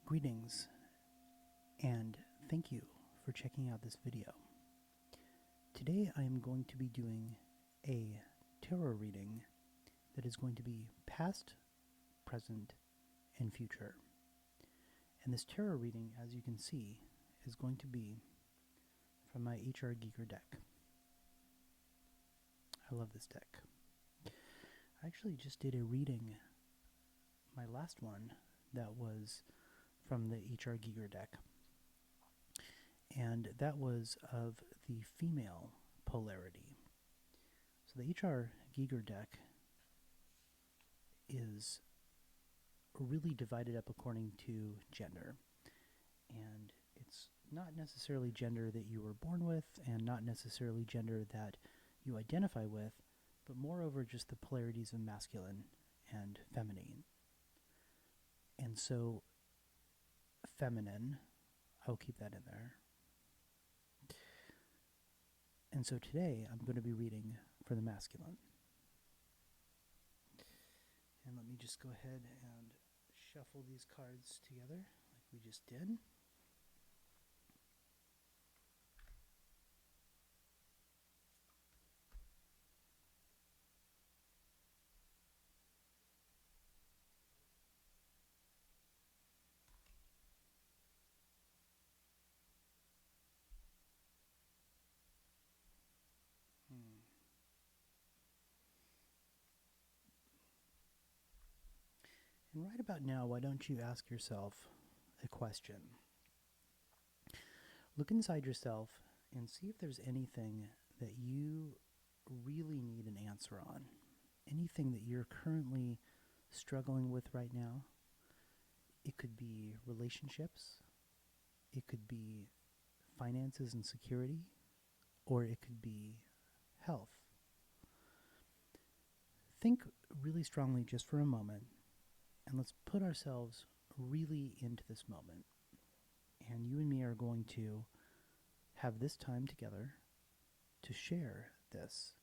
Greetings, and thank you for checking out this video. Today I am going to be doing a tarot reading that is going to be past, present, and future. And this tarot reading, as you can see, is going to be from my HR Geeker deck. I love this deck. I actually just did a reading, my last one, that was from the HR Geeker deck. And that was of the female polarity. So the HR Geeker deck is really divided up according to gender. And it's not necessarily gender that you were born with, and not necessarily gender that you identify with, but moreover just the polarities of masculine and feminine. And so feminine, I'll keep that in there. And so today I'm going to be reading for the masculine. And let me just go ahead and shuffle these cards together like we just did. And right about now, why don't you ask yourself a question? Look inside yourself and see if there's anything that you really need an answer on. Anything that you're currently struggling with right now. It could be relationships. It could be finances and security. Or it could be health. Think really strongly just for a moment. And let's put ourselves really into this moment. And you and me are going to have this time together to share this.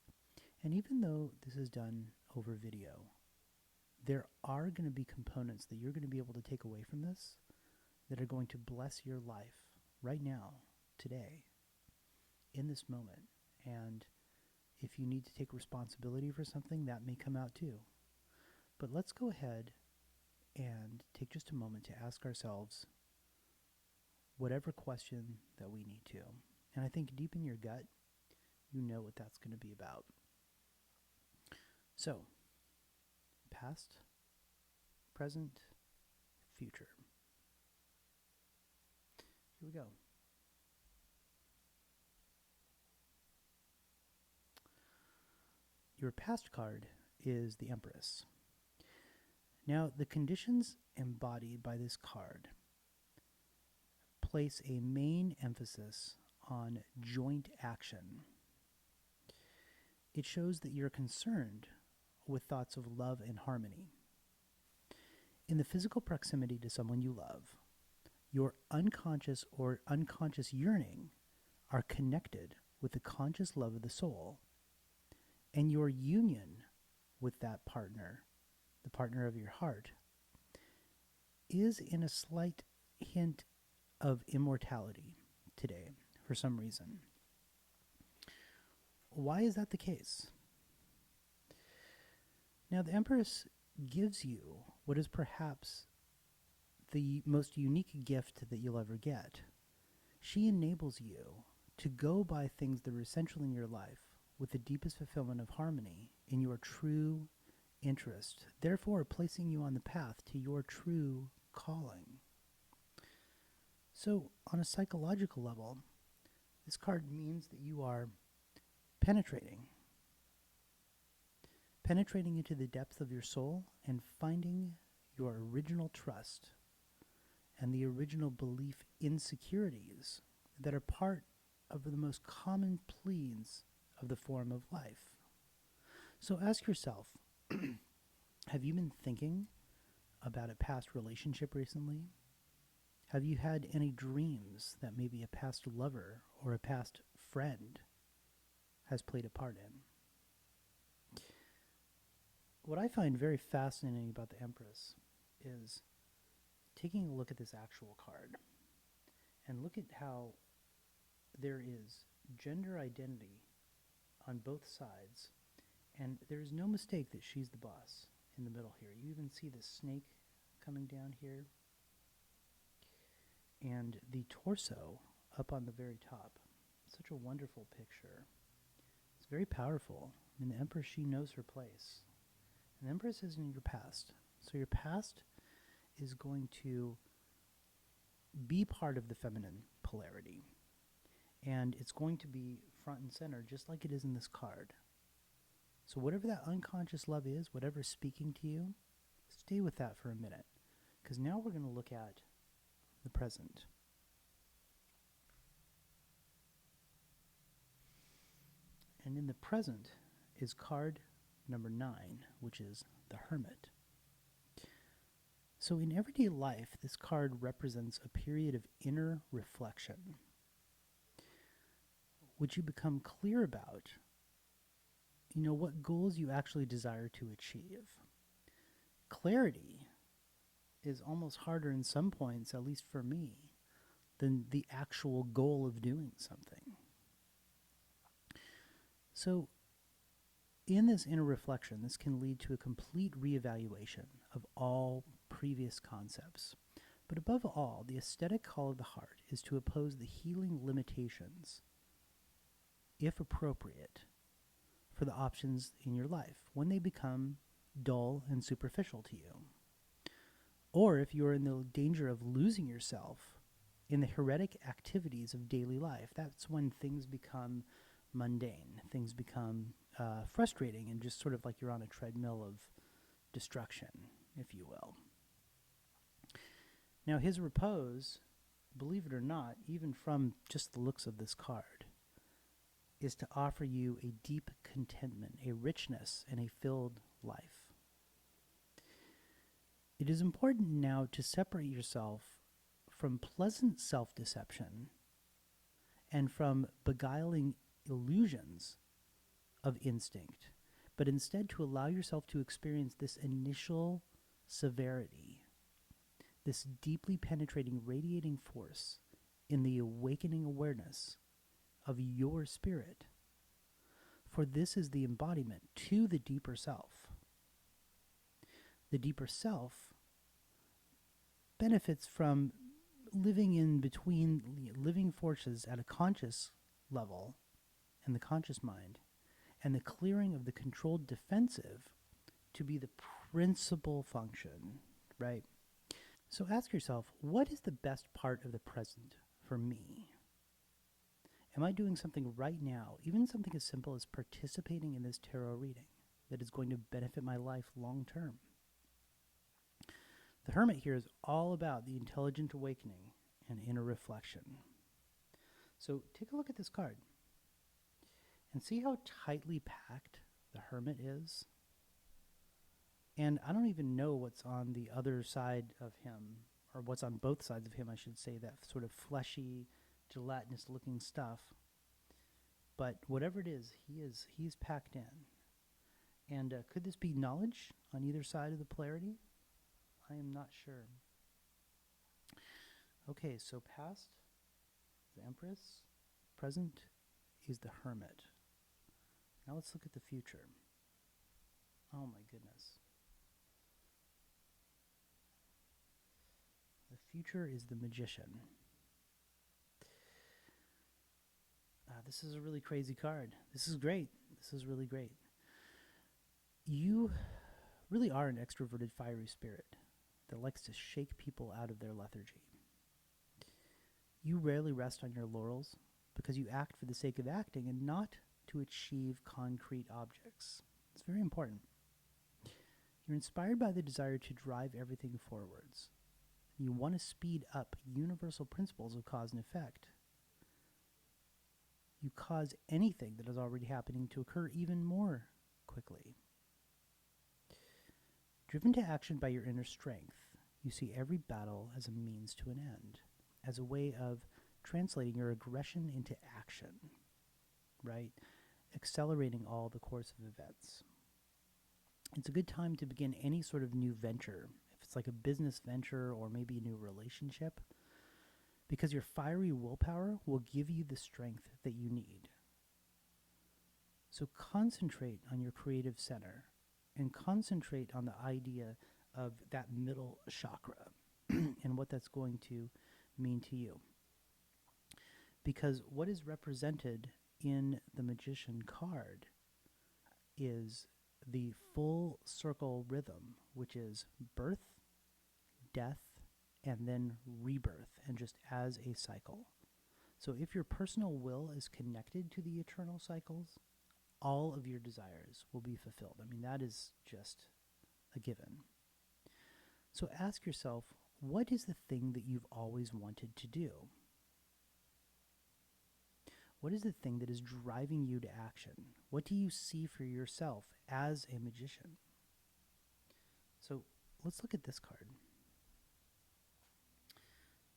And even though this is done over video, there are going to be components that you're going to be able to take away from this that are going to bless your life right now, today, in this moment. And if you need to take responsibility for something, that may come out too. But let's go ahead and take just a moment to ask ourselves whatever question that we need to. And I think deep in your gut, you know what that's going to be about. So, past, present, future. Here we go. Your past card is the Empress. Now, the conditions embodied by this card place a main emphasis on joint action. It shows that you're concerned with thoughts of love and harmony. In the physical proximity to someone you love, your unconscious or unconscious yearning are connected with the conscious love of the soul, and your union with that partner, the partner of your heart, is in a slight hint of immortality today for some reason. Why is that the case? Now, the Empress gives you what is perhaps the most unique gift that you'll ever get. She enables you to go by things that are essential in your life with the deepest fulfillment of harmony in your true interest, therefore placing you on the path to your true calling. So, on a psychological level, this card means that you are penetrating into the depth of your soul and finding your original trust and the original belief insecurities that are part of the most common pleas of the form of life. So ask yourself, have you been thinking about a past relationship recently? Have you had any dreams that maybe a past lover or a past friend has played a part in? What I find very fascinating about the Empress is taking a look at this actual card and look at how there is gender identity on both sides, and there is no mistake that she's the boss in the middle here. You even see the snake coming down here, and the torso up on the very top. Such a wonderful picture. It's very powerful. I mean, the Empress, she knows her place. And the Empress is in your past. So your past is going to be part of the feminine polarity. And it's going to be front and center, just like it is in this card. So whatever that unconscious love is, whatever's speaking to you, stay with that for a minute. Because now we're going to look at the present. And in the present is card number 9, which is the Hermit. So in everyday life, this card represents a period of inner reflection, which you become clear about, what goals you actually desire to achieve. Clarity is almost harder in some points, at least for me, than the actual goal of doing something. So in this inner reflection, this can lead to a complete reevaluation of all previous concepts. But above all, the aesthetic call of the heart is to oppose the healing limitations, if appropriate, for the options in your life when they become dull and superficial to you. Or if you're in the danger of losing yourself in the heretic activities of daily life, that's when things become mundane, things become frustrating, and just sort of like you're on a treadmill of destruction, if you will. Now, his repose, believe it or not, even from just the looks of this card, is to offer you a deep contentment, a richness, and a filled life. It is important now to separate yourself from pleasant self-deception and from beguiling illusions of instinct, but instead to allow yourself to experience this initial severity, this deeply penetrating, radiating force in the awakening awareness of your spirit. For this is the embodiment to the deeper self. The deeper self benefits from living in between living forces at a conscious level in the conscious mind, and the clearing of the controlled defensive to be the principal function, right? So ask yourself, what is the best part of the present for me? Am I doing something right now, even something as simple as participating in this tarot reading, that is going to benefit my life long term? The Hermit here is all about the intelligent awakening and inner reflection. So take a look at this card and see how tightly packed the Hermit is. And I don't even know what's on the other side of him, or what's on both sides of him, I should say, that sort of fleshy, gelatinous looking stuff. But whatever it is, he's packed in. And could this be knowledge on either side of the polarity? I am not sure. Okay, so past, the Empress, present is the Hermit. Now let's look at the future. Oh my goodness. The future is the Magician. This is a really crazy card. This is great. This is really great. You really are an extroverted, fiery spirit that likes to shake people out of their lethargy. You rarely rest on your laurels because you act for the sake of acting and not to achieve concrete objects. It's very important. You're inspired by the desire to drive everything forwards. You want to speed up universal principles of cause and effect. You cause anything that is already happening to occur even more quickly. Driven to action by your inner strength, you see every battle as a means to an end, as a way of translating your aggression into action, right? Accelerating all the course of events. It's a good time to begin any sort of new venture. If it's it's like a business venture or maybe a new relationship, because your fiery willpower will give you the strength that you need. So concentrate on your creative center and concentrate on the idea of that middle chakra and what that's going to mean to you. Because what is represented in the Magician card is the full circle rhythm, which is birth, death, and then rebirth, and just as a cycle. So if your personal will is connected to the eternal cycles, all of your desires will be fulfilled. I mean, that is just a given. So ask yourself, what is the thing that you've always wanted to do? What is the thing that is driving you to action? What do you see for yourself as a magician? So let's look at this card.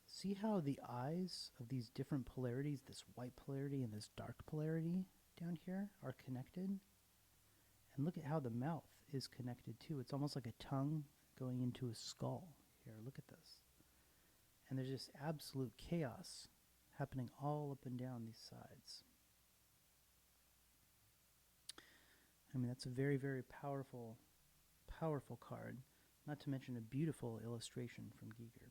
See how the eyes of these different polarities, this white polarity and this dark polarity down here, are connected? And look at how the mouth is connected too. It's almost like a tongue going into a skull. Here, look at this. And there's just absolute chaos happening all up and down these sides. I mean, that's a very, very powerful, powerful card, not to mention a beautiful illustration from Giger.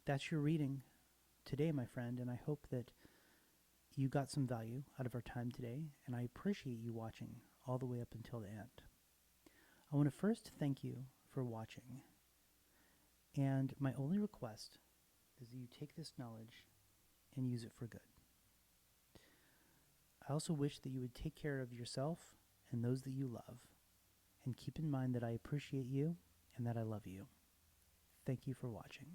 That's your reading today, my friend, and I hope that you got some value out of our time today, and I appreciate you watching all the way up until the end. I want to first thank you for watching, and my only request is that you take this knowledge and use it for good. I also wish that you would take care of yourself and those that you love, and keep in mind that I appreciate you and that I love you. Thank you for watching.